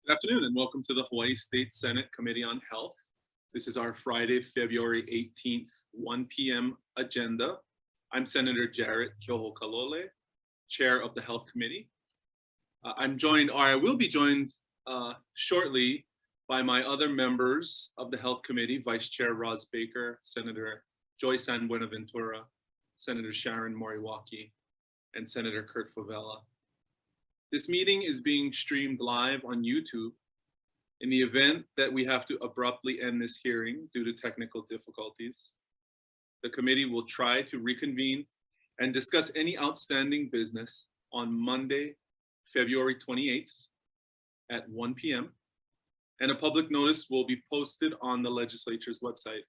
Good afternoon and welcome to the Hawaii State Senate Committee on Health. This is our Friday, February 18th, 1 p.m. agenda. I'm Senator Jarrett Kyoho-Kalole, Chair of the Health Committee. I will be joined shortly by my other members of the Health Committee, Vice Chair Roz Baker, Senator Joy San Buenaventura, Senator Sharon Moriwaki, and Senator Kurt Favela. This meeting is being streamed live on YouTube. In the event that we have to abruptly end this hearing due to technical difficulties, the committee will try to reconvene and discuss any outstanding business on Monday, February 28th at 1 p.m. and a public notice will be posted on the legislature's website.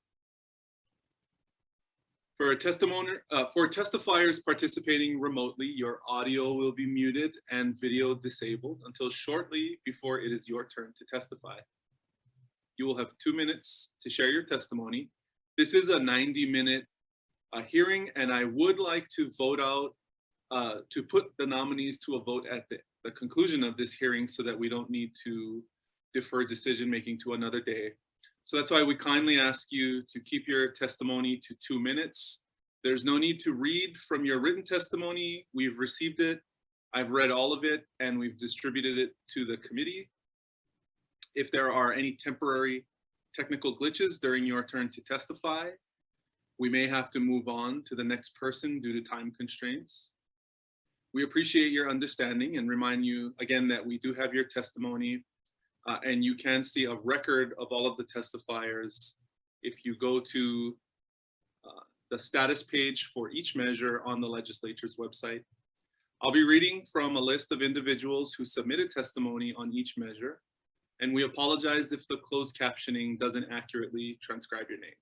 For testifiers participating remotely, your audio will be muted and video disabled until shortly before it is your turn to testify. You will have 2 minutes to share your testimony. This is a 90-minute hearing, and I would like to vote out, to put the nominees to a vote at the conclusion of this hearing so that we don't need to defer decision-making to another day. So that's why we kindly ask you to keep your testimony to 2 minutes. There's no need to read from your written testimony. We've received it. I've read all of it and we've distributed it to the committee. If there are any temporary technical glitches during your turn to testify, we may have to move on to the next person due to time constraints. We appreciate your understanding and remind you again that we do have your testimony. And you can see a record of all of the testifiers if you go to the status page for each measure on the legislature's website. I'll be reading from a list of individuals who submitted testimony on each measure, and we apologize if the closed captioning doesn't accurately transcribe your name.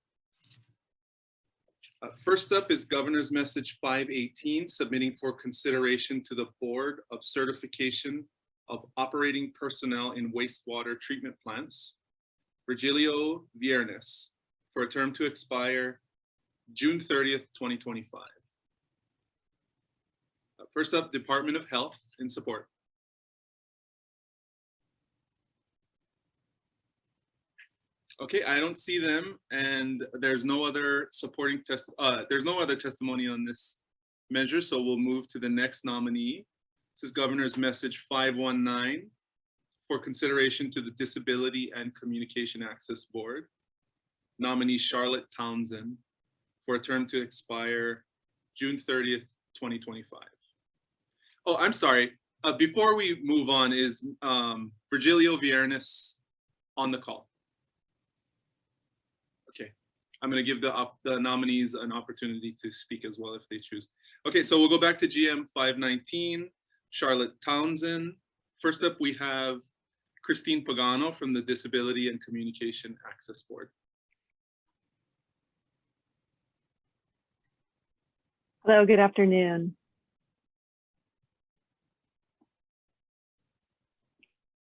First up is Governor's Message 518, submitting for consideration to the Board of Certification of Operating Personnel in Wastewater Treatment Plants, Virgilio Viernes, for a term to expire June 30th, 2025. First up, Department of Health in support. Okay, I don't see them, and there's no other supporting there's no other testimony on this measure, so we'll move to the next nominee. This is Governor's Message 519 for consideration to the Disability and Communication Access Board. Nominee Charlotte Townsend for a term to expire June 30th, 2025. Oh, I'm sorry. Before we move on, is Virgilio Viernes on the call? Okay, I'm going to give the nominees an opportunity to speak as well if they choose. Okay, so we'll go back to GM 519. Charlotte Townsend. First up, we have Christine Pagano from the Disability and Communication Access Board. Hello, good afternoon.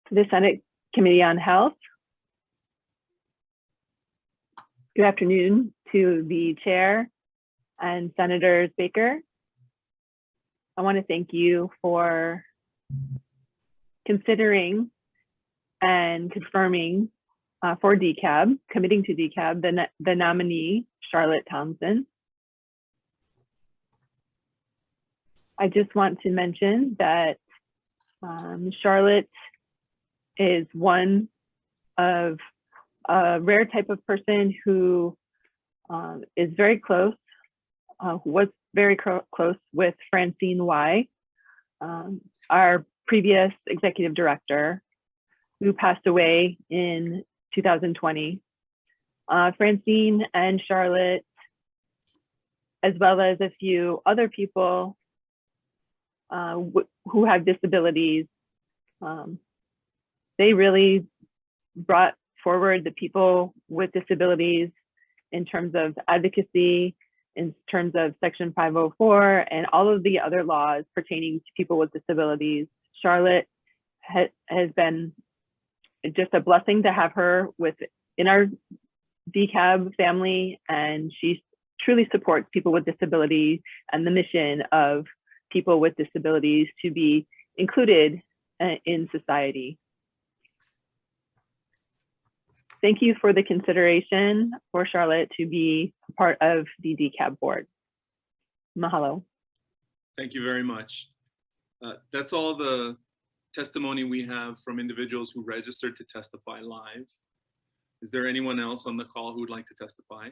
To the Senate Committee on Health. Good afternoon to the Chair and Senators Baker. I want to thank you for considering and confirming for DCAB, committing to DCAB, the nominee, Charlotte Townsend. I just want to mention that Charlotte is one of a rare type of person who is very close, who was very close with Francine Y, our previous executive director, who passed away in 2020. Francine and Charlotte, as well as a few other people who have disabilities, they really brought forward the people with disabilities in terms of advocacy, in terms of Section 504 and all of the other laws pertaining to people with disabilities. Charlotte has been just a blessing to have her in our DCAB family, and she truly supports people with disabilities and the mission of people with disabilities to be included in society. thank you for the consideration for Charlotte to be part of the DCAB board. Mahalo. Thank you very much. That's all the testimony we have from individuals who registered to testify live. Is there anyone else on the call who would like to testify?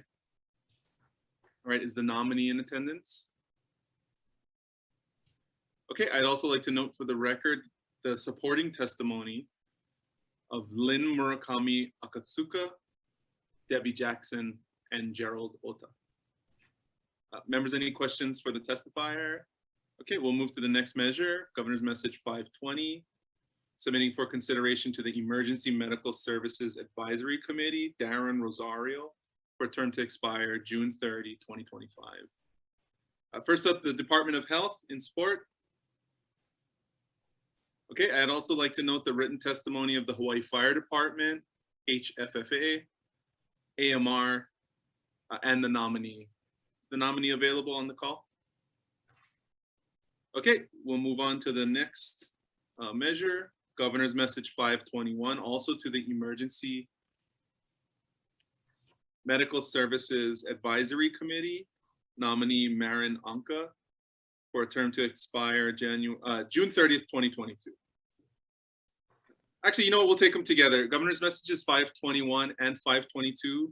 All right, is the nominee in attendance? Okay, I'd also like to note for the record the supporting testimony of Lynn Murakami Akatsuka, Debbie Jackson, and Gerald Ota. Members, any questions for the testifier? Okay, we'll move to the next measure, Governor's Message 520, submitting for consideration to the Emergency Medical Services Advisory Committee, Darren Rosario, for a term to expire June 30, 2025. First up, the Department of Health in support. Okay, I'd also like to note the written testimony of the Hawaii Fire Department, HFFA, AMR, and the nominee. The nominee available on the call? Okay, we'll move on to the next measure, Governor's Message 521, also to the Emergency Medical Services Advisory Committee, nominee Maren Anka, for a term to expire June 30th, 2022. Actually, you know what, we'll take them together. Governor's Messages 521 and 522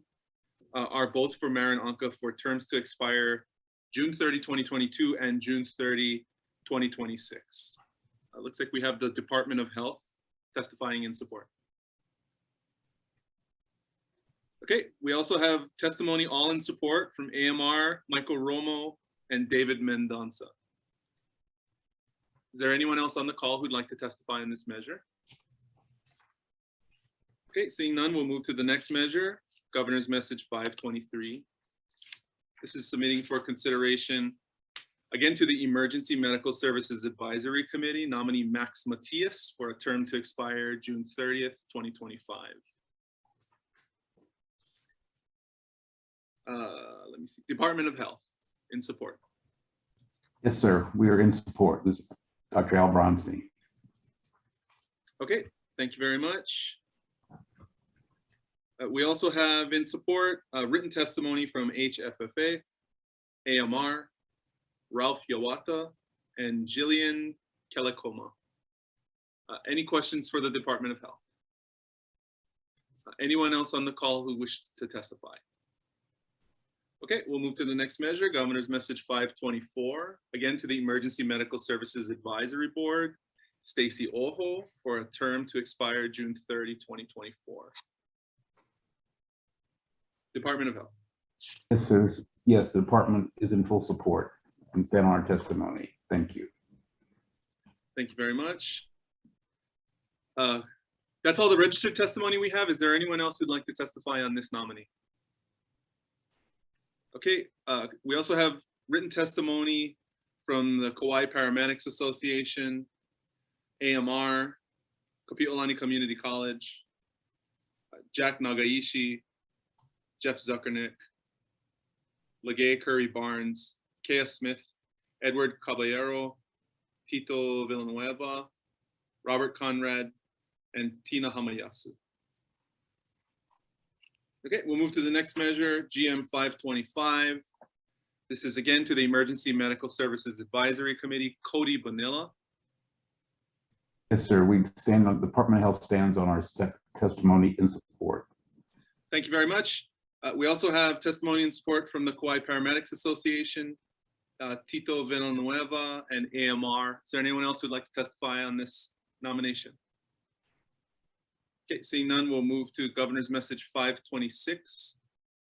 are both for Maren Anka for terms to expire June 30, 2022 and June 30, 2026. Looks like we have the Department of Health testifying in support. Okay, we also have testimony all in support from AMR, Michael Romo, and David Mendonça. Is there anyone else on the call who'd like to testify in this measure? Okay, seeing none, we'll move to the next measure, Governor's Message 523. This is submitting for consideration, again, to the Emergency Medical Services Advisory Committee, nominee Max Matias, for a term to expire June 30th, 2025. Let me see, Department of Health in support. Yes, sir, we are in support. This is Dr. Al Bronstein. Okay, thank you very much. We also have in support written testimony from HFFA, AMR, Ralph Yawata, and Jillian Kelekoma. Any questions for the Department of Health? Anyone else on the call who wished to testify? Okay, we'll move to the next measure, Governor's Message 524, again to the Emergency Medical Services Advisory Board, Stacy Oho, for a term to expire June 30, 2024. Department of Health. Yes, the department is in full support and stand on our testimony. Thank you. Thank you very much. That's all the registered testimony we have. Is there anyone else who'd like to testify on this nominee? Okay, we also have written testimony from the Kauai Paramedics Association, AMR, Kapi'olani Community College, Jack Nagaishi, Jeff Zuckernick, Legay Curry Barnes, Kea Smith, Edward Caballero, Tito Villanueva, Robert Conrad, and Tina Hamayasu. Okay, we'll move to the next measure, GM 525. This is again to the Emergency Medical Services Advisory Committee, Cody Bonilla. Yes, sir, the Department of Health stands on our testimony in support. Thank you very much. We also have testimony in support from the Kauai Paramedics Association, Tito Villanueva, and AMR. Is there anyone else who'd like to testify on this nomination? Okay, seeing none, we'll move to Governor's Message 526,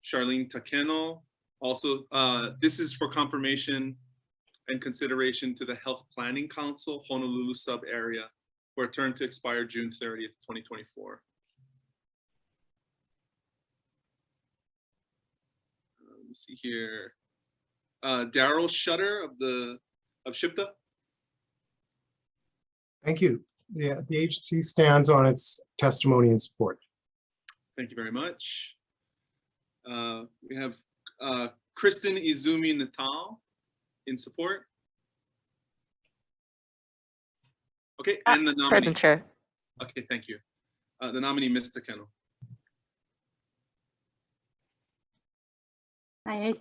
Charlene Takeno. Also, this is for confirmation and consideration to the Health Planning Council, Honolulu sub-area, for a term to expire June 30th, 2024. Let me see here. Daryl Shutter of SHPTA. Thank you. Yeah, the agency stands on its testimony and support. Thank you very much. We have Kristen Izumi Natal in support. Okay, and the nominee. Present, Chair. Okay, thank you. The nominee, Ms. Takeno. Hi,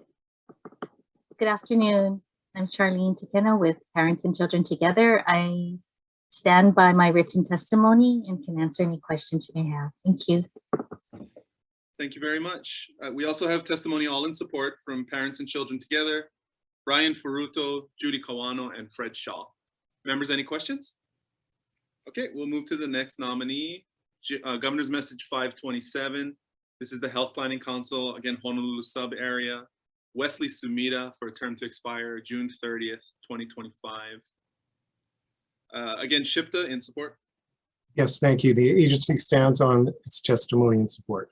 good afternoon. I'm Charlene Takena with Parents and Children Together. I stand by my written testimony and can answer any questions you may have. Thank you. Thank you very much. We also have testimony all in support from Parents and Children Together, Brian Ferruto, Judy Kawano, and Fred Shaw. Members, any questions? Okay, we'll move to the next nominee, Governor's Message 527. This is the Health Planning Council, again, Honolulu sub area. Wesley Sumida for a term to expire June 30th, 2025. Again, Shipta in support. Yes, thank you. The agency stands on its testimony and support.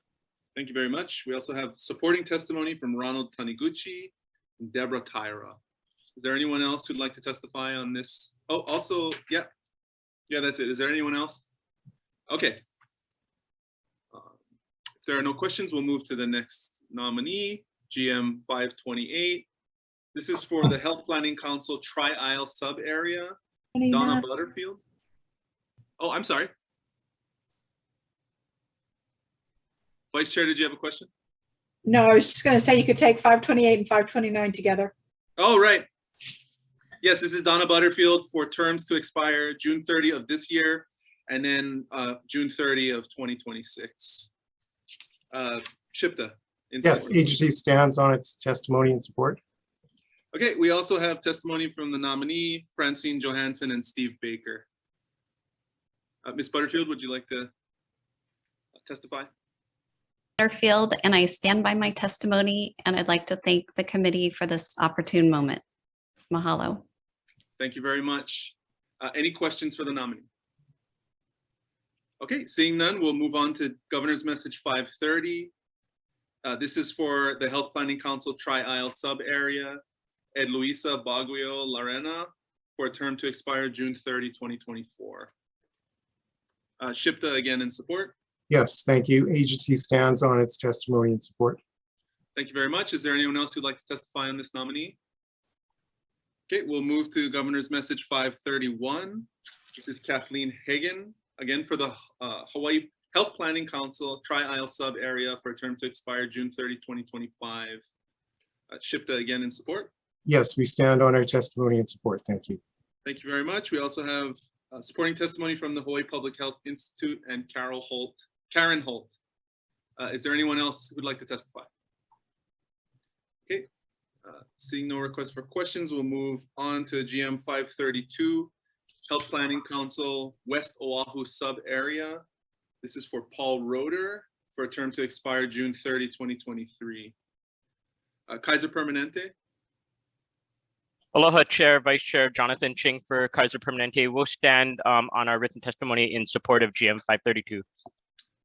Thank you very much. We also have supporting testimony from Ronald Taniguchi and Deborah Tyra. Is there anyone else who'd like to testify on this? Oh, also, yeah, that's it. Is there anyone else? Okay. If there are no questions, we'll move to the next nominee, GM 528. This is for the Health Planning Council Tri-Isle sub area, Donna Butterfield. Oh, I'm sorry. Vice Chair, did you have a question? No, I was just going to say you could take 528 and 529 together. Oh, right. Yes, this is Donna Butterfield for terms to expire June 30 of this year and then June 30 of 2026. Shipta. Yes, agency stands on its testimony and support. Okay, we also have testimony from the nominee, Francine Johansson and Steve Baker. Ms. Butterfield, would you like to testify? Butterfield, and I stand by my testimony, and I'd like to thank the committee for this opportune moment. Mahalo. Thank you very much. Any questions for the nominee? Okay, seeing none, we'll move on to Governor's Message 530. This is for the Health Planning Council Tri-Isle sub area, Ed Luisa Baguio Larena for a term to expire June 30, 2024. Shipta again in support. Yes, thank you. Agency stands on its testimony and support. Thank you very much. Is there anyone else who'd like to testify on this nominee? Okay, we'll move to Governor's Message 531. This is Kathleen Hagan, again for the Hawaii Health Planning Council Tri-Isle sub area for a term to expire June 30, 2025. Shipta again in support. Yes, we stand on our testimony and support. Thank you. Thank you very much. We also have supporting testimony from the Hawaii Public Health Institute and Karen Holt. Is there anyone else who would like to testify? Okay, seeing no requests for questions, we'll move on to GM 532, Health Planning Council West Oahu sub area. This is for Paul Roeder for a term to expire June 30, 2023. Kaiser Permanente. Aloha, Chair, Vice Chair Jonathan Ching for Kaiser Permanente. We'll stand on our written testimony in support of GM 532.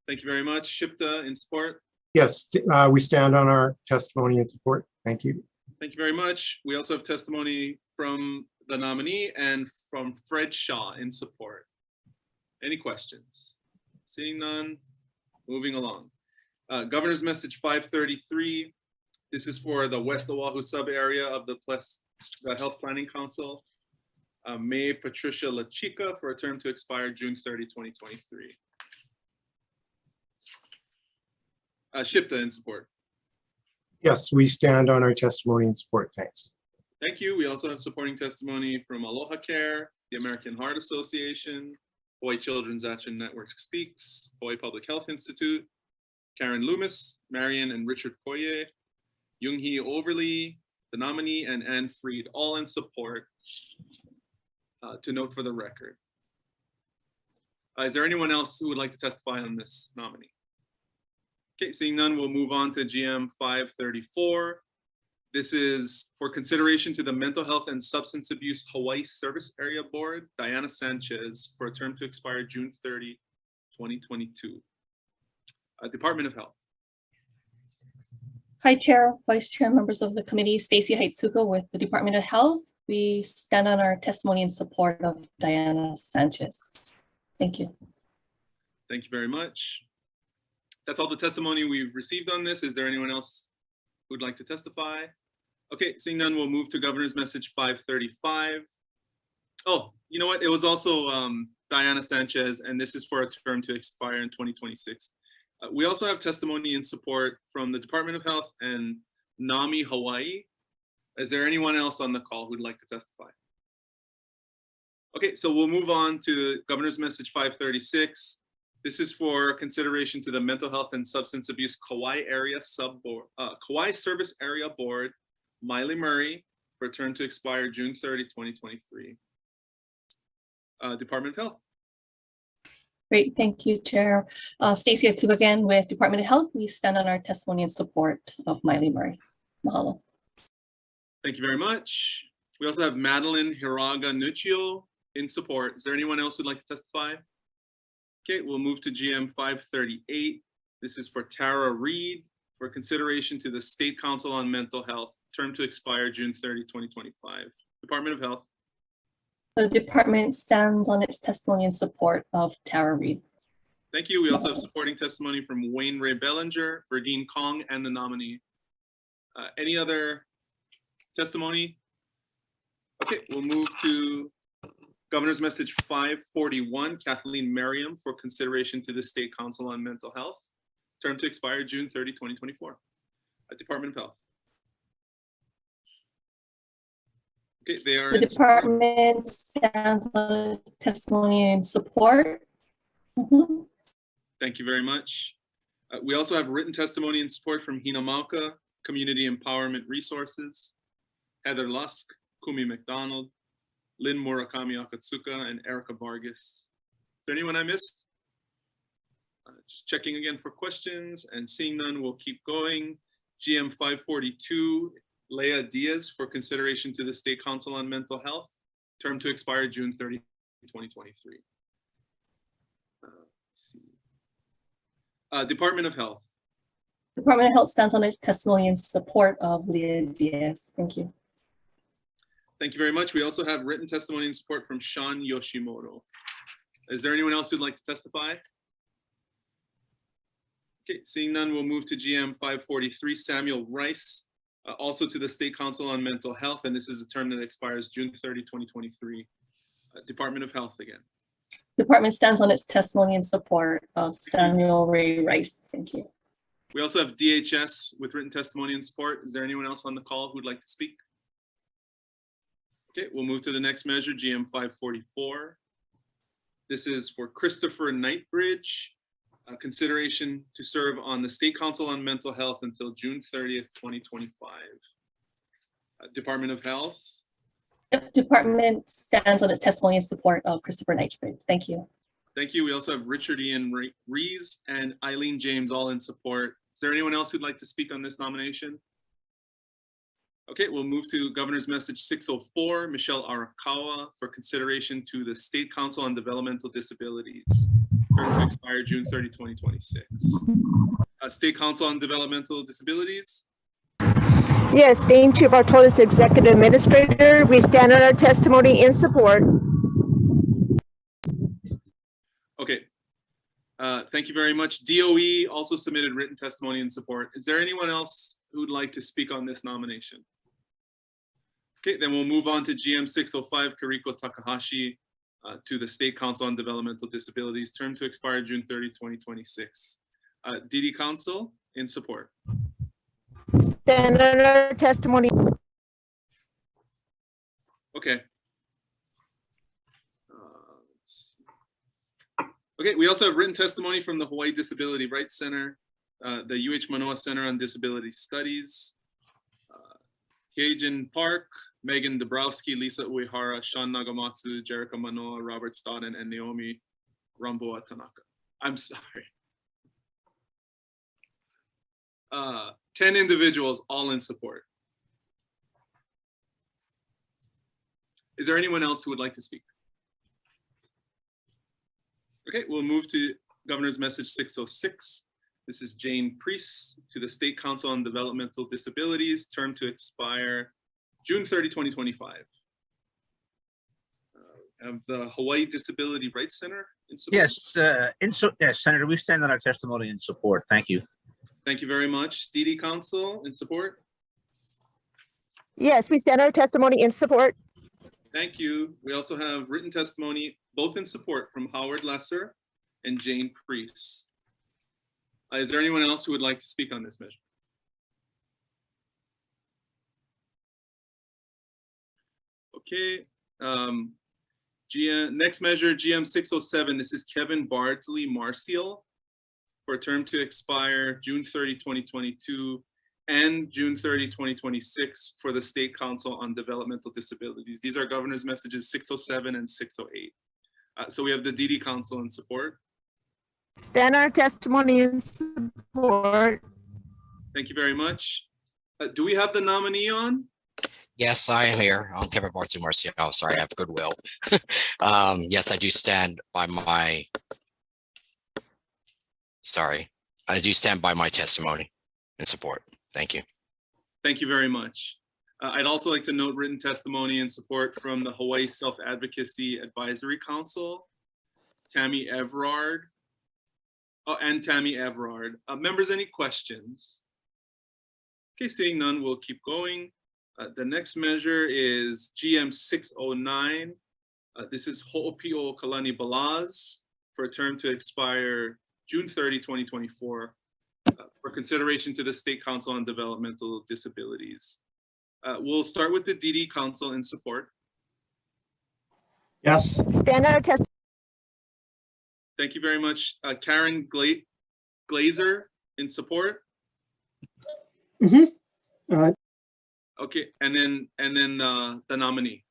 Thank you very much. Shipta in support. Yes, we stand on our testimony and support. Thank you. Thank you very much. We also have testimony from the nominee and from Fred Shaw in support. Any questions? Seeing none, moving along. Governor's Message 533. This is for the West Oahu sub area of the Health Planning Council. May Patricia La Chica for a term to expire June 30, 2023. Shipta in support. Yes, we stand on our testimony and support. Thanks. Thank you. We also have supporting testimony from Aloha Care, the American Heart Association, Hawaii Children's Action Network Speaks, Hawaii Public Health Institute, Karen Loomis, Marion and Richard Poye, Yoonghee Overly, the nominee, and Anne Freed, all in support, to note for the record. Is there anyone else who would like to testify on this nominee? Okay, seeing none, we'll move on to GM 534. This is for consideration to the Mental Health and Substance Abuse Hawaii Service Area Board, Diana Sanchez, for a term to expire June 30, 2022. Department of Health. Hi, Chair, Vice Chair, members of the committee, Stacy Haitsuka with the Department of Health. We stand on our testimony in support of Diana Sanchez. Thank you. Thank you very much. That's all the testimony we've received on this. Is there anyone else who would like to testify? Okay, seeing none, we'll move to Governor's Message 535. Oh, you know what? It was also Diana Sanchez, and this is for a term to expire in 2026. We also have testimony in support from the Department of Health and NAMI Hawai'i. Is there anyone else on the call who'd like to testify? Okay, so we'll move on to Governor's Message 536. This is for consideration to the Mental Health and Substance Abuse Kauai Service Area Board, Miley Murray, for a term to expire June 30, 2023. Department of Health. Great, thank you, Chair. Stacy Hatsuga again with Department of Health. We stand on our testimony in support of Miley Murray. Mahalo. Thank you very much. We also have Madeline Hiraga Nuccio in support. Is there anyone else who'd like to testify? Okay, we'll move to GM 538. This is for Tara Reed for consideration to the State Council on Mental Health, term to expire June 30, 2025. Department of Health. The department stands on its testimony in support of Tara Reid. Thank you. We also have supporting testimony from Wayne Ray Bellinger, Verdine Kong, and the nominee. Any other testimony? Okay, we'll move to Governor's Message 541, Kathleen Merriam, for consideration to the State Council on Mental Health, term to expire June 30, 2024. Department of Health. Okay, they are. The department stands on its testimony in support. Thank you very much. We also have written testimony in support from Hina Mauka, Community Empowerment Resources, Heather Lusk, Kumi McDonald, Lynn Murakami Akatsuka, and Erica Vargas. Is there anyone I missed? Just checking again for questions, and seeing none, we'll keep going. GM 542, Leah Diaz, for consideration to the State Council on Mental Health, term to expire June 30, 2023. Let's see. Department of Health. Department of Health stands on its testimony in support of Leah Diaz. Thank you. Thank you very much. We also have written testimony in support from Sean Yoshimoto. Is there anyone else who'd like to testify? Okay, seeing none, we'll move to GM 543, Samuel Rice, also to the State Council on Mental Health, and this is a term that expires June 30, 2023. Department of Health again. Department stands on its testimony in support of Samuel Ray Rice. Thank you. We also have DHS with written testimony in support. Is there anyone else on the call who'd like to speak? Okay, we'll move to the next measure, GM 544. This is for Christopher Knightbridge, consideration to serve on the State Council on Mental Health until June 30th, 2025. Department of Health. Yep, department stands on its testimony in support of Christopher Knightbridge. Thank you. Thank you. We also have Richard Ian Rees and Eileen James all in support. Is there anyone else who'd like to speak on this nomination? Okay, we'll move to Governor's Message 604, Michelle Arakawa, for consideration to the State Council on Developmental Disabilities, term to expire June 30, 2026. State Council on Developmental Disabilities. Yes, Dean Chibartolis, Executive Administrator. We stand on our testimony in support. Okay, thank you very much. DOE also submitted written testimony in support. Is there anyone else who'd like to speak on this nomination? Okay, then we'll move on to GM 605, Kariko Takahashi, to the State Council on Developmental Disabilities, term to expire June 30, 2026. DD Council in support. Stand on our testimony. Okay. Okay, we also have written testimony from the Hawaii Disability Rights Center, the UH Manoa Center on Disability Studies, Heijin Park, Megan Dabrowski, Lisa Uehara, Sean Nagamatsu, Jerica Manoa, Robert Stodden, and Naomi Ramboa Tanaka. I'm sorry. 10 individuals all in support. Is there anyone else who would like to speak? Okay, we'll move to Governor's Message 606. This is Jane Priest to the State Council on Developmental Disabilities, term to expire June 30, 2025. Have the Hawaii Disability Rights Center in support? Yes, yes, Senator, we stand on our testimony in support. Thank you. Thank you very much. DD Council in support? Yes, we stand on our testimony in support. Thank you. We also have written testimony, both in support, from Howard Lesser and Jane Priest. Is there anyone else who would like to speak on this measure? Okay. Next measure, GM 607. This is Kevin Bardsley Marcial for a term to expire June 30, 2022 and June 30, 2026 for the State Council on Developmental Disabilities. These are governor's messages 607 and 608. So we have the DD Council in support. Stand on our testimony in support. Thank you very much. Do we have the nominee on? Yes, I am here. I'm Kevin Bartz Marcia. Oh, sorry, I have goodwill. Yes, I do stand by my. Sorry, I do stand by my testimony in support. Thank you. Thank you very much. I'd also like to note written testimony in support from the Hawaii Self-Advocacy Advisory Council, Tammy Everard. Oh, and Tammy Everard. Members, any questions? Okay, seeing none, we'll keep going. The next measure is GM 609. This is Ho'opio Kalani Balaz for a term to expire June 30, 2024 for consideration to the State Council on Developmental Disabilities. We'll start with the DD Council in support. Yes. Stand on our testimony. Thank you very much. Karen Glazer in support. Okay, and then the nominee.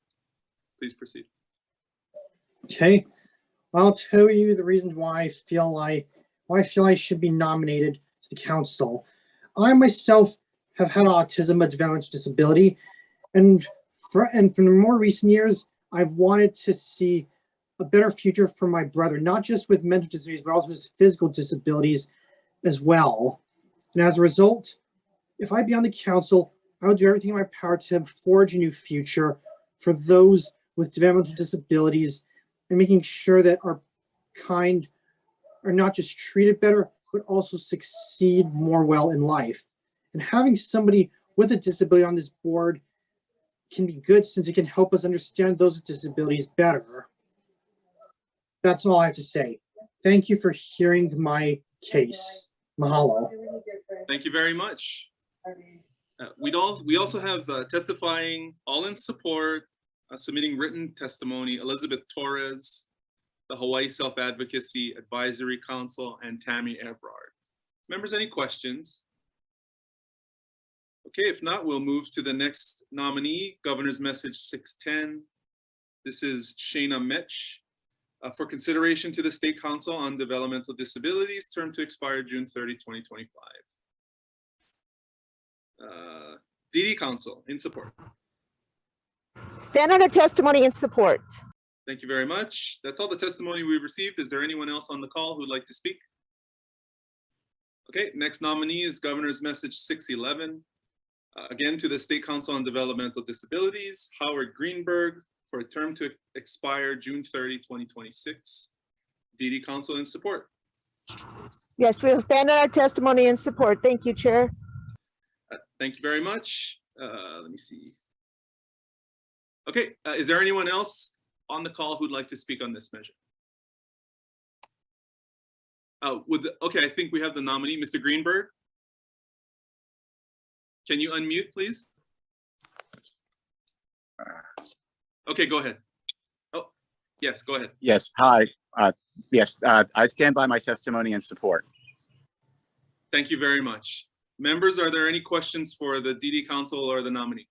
Please proceed. Okay, I'll tell you the reasons why I feel I should be nominated to the council. I myself have had autism, a developmental disability, and from the more recent years, I've wanted to see a better future for my brother, not just with mental disabilities, but also with physical disabilities as well. And as a result, if I'd be on the council, I would do everything in my power to forge a new future for those with developmental disabilities and making sure that our kind are not just treated better, but also succeed more well in life. And having somebody with a disability on this board can be good since it can help us understand those with disabilities better. That's all I have to say. Thank you for hearing my case. Mahalo. Thank you very much. We also have testifying, all in support, submitting written testimony, Elizabeth Torres, the Hawaii Self-Advocacy Advisory Council, and Tammy Everard. Members, any questions? Okay, if not, we'll move to the next nominee, Governor's Message 610. This is Shayna Metch for consideration to the State Council on Developmental Disabilities, term to expire June 30, 2025. DD Council in support. Stand on our testimony in support. Thank you very much. That's all the testimony we've received. Is there anyone else on the call who'd like to speak? Okay, next nominee is Governor's Message 611. Again, to the State Council on Developmental Disabilities, Howard Greenberg for a term to expire June 30, 2026. DD Council in support. Yes, we'll stand on our testimony in support. Thank you, Chair. Thank you very much. Let me see. Okay, is there anyone else on the call who'd like to speak on this measure? Okay, I think we have the nominee, Mr. Greenberg. Can you unmute, please? Okay, go ahead. Oh, yes, go ahead. Yes, hi. Yes, I stand by my testimony in support. Thank you very much. Members, are there any questions for the DD Council or the nominee?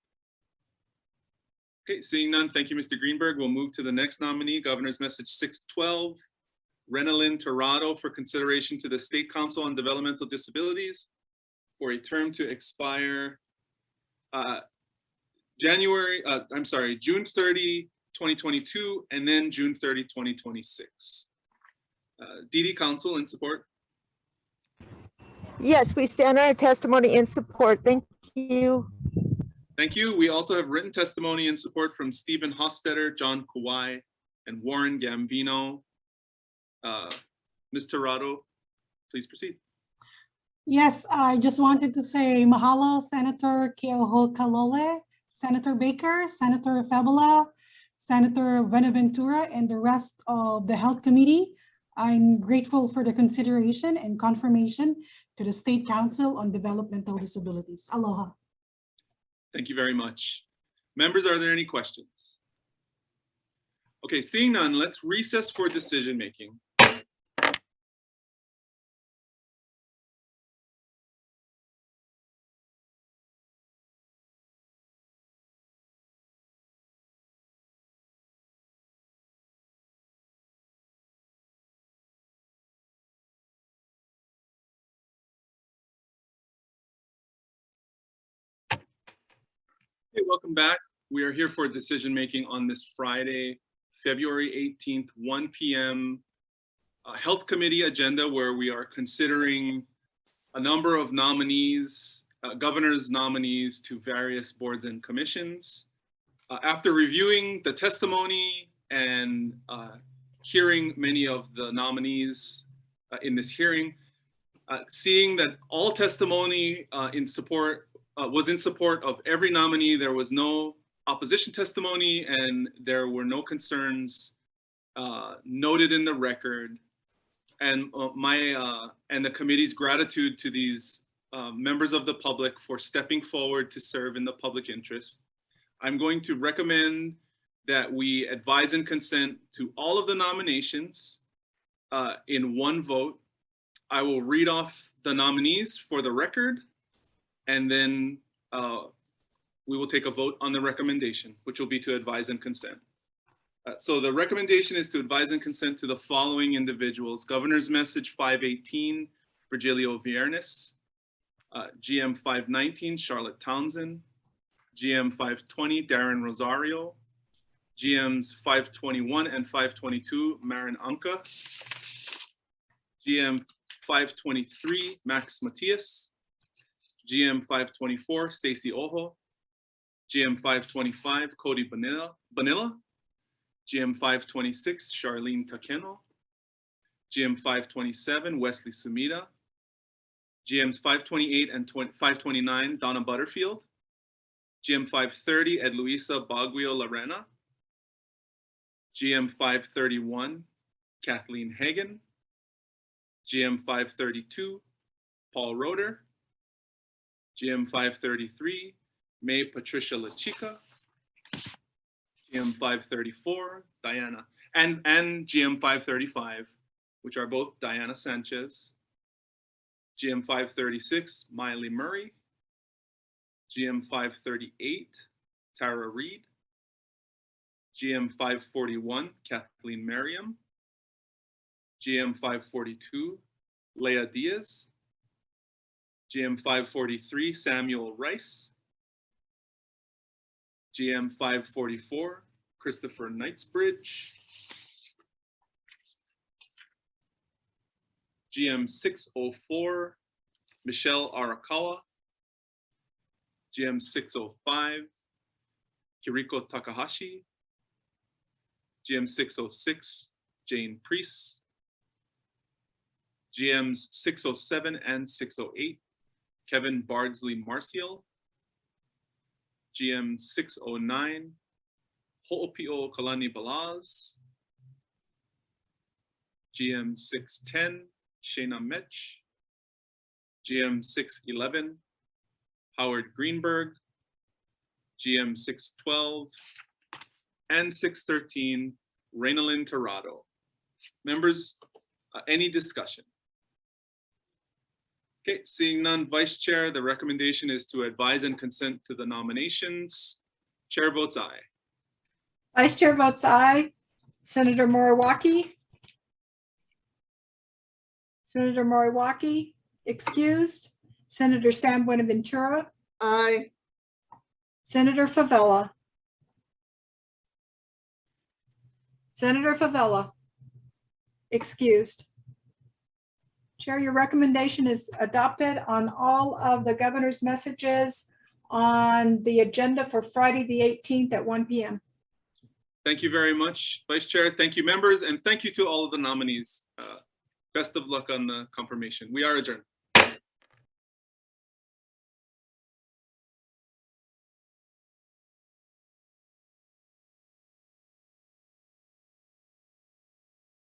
Okay, seeing none, thank you, Mr. Greenberg. We'll move to the next nominee, Governor's Message 612, Renalyn Torado for consideration to the State Council on Developmental Disabilities for a term to expire June 30, 2022, and then June 30, 2026. DD Council in support. Yes, we stand on our testimony in support. Thank you. Thank you. We also have written testimony in support from Stephen Hostetter, John Kawai, and Warren Gambino. Ms. Torado, please proceed. Yes, I just wanted to say mahalo, Senator Keohokalole, Senator Baker, Senator Fabula, Senator Buenaventura, and the rest of the Health Committee. I'm grateful for the consideration and confirmation to the State Council on Developmental Disabilities. Aloha. Thank you very much. Members, are there any questions? Okay, seeing none, let's recess for decision making. Okay, welcome back. We are here for decision making on this Friday, February 18th, 1 p.m. Health Committee agenda, where we are considering a number of nominees, governor's nominees to various boards and commissions. After reviewing the testimony and hearing many of the nominees in this hearing, seeing that all testimony was in support of every nominee, there was no opposition testimony, and there were no concerns noted in the record. And and the committee's gratitude to these members of the public for stepping forward to serve in the public interest, I'm going to recommend that we advise and consent to all of the nominations in one vote. I will read off the nominees for the record, and then we will take a vote on the recommendation, which will be to advise and consent. So the recommendation is to advise and consent to the following individuals: Governor's Message 518, Virgilio Viernes; GM 519, Charlotte Townsend; GM 520, Darren Rosario; GMs 521 and 522, Marin Anka; GM 523, Max Matias; GM 524, Stacy Ojo; GM 525, Cody Bonilla; GM 526, Charlene Takeno; GM 527, Wesley Sumida; GMs 528 and 529, Donna Butterfield; GM 530, Edluisa Baguio Lorena; GM 531, Kathleen Hagan; GM 532, Paul Roeder; GM 533, May Patricia LaChica; GM 534, Diana, and GM 535, which are both Diana Sanchez; GM 536, Miley Murray; GM 538, Tara Reed; GM 541, Kathleen Merriam; GM 542, Leah Diaz; GM 543, Samuel Rice; GM 544, Christopher Knightsbridge; GM 604, Michelle Arakawa; GM 605, Kiriko Takahashi; GM 606, Jane Priest; GMs 607 and 608, Kevin Bardsley Marcial; GM 609, Ho'opio Kalani Balaz; GM 610, Shayna Metch; GM 611, Howard Greenberg; GM 612, and 613, Reynalyn Tirado. Members, any discussion? Okay, seeing none, Vice Chair, the recommendation is to advise and consent to the nominations. Chair votes aye. Vice Chair votes aye. Senator Moriwaki. Senator Moriwaki, excused. Senator Sam Buenaventura. Aye. Senator Favela. Senator Favela, excused. Chair, your recommendation is adopted on all of the governor's messages on the agenda for Friday, the 18th at 1 p.m. Thank you very much, Vice Chair. Thank you, members, and thank you to all of the nominees. Best of luck on the confirmation. We are adjourned.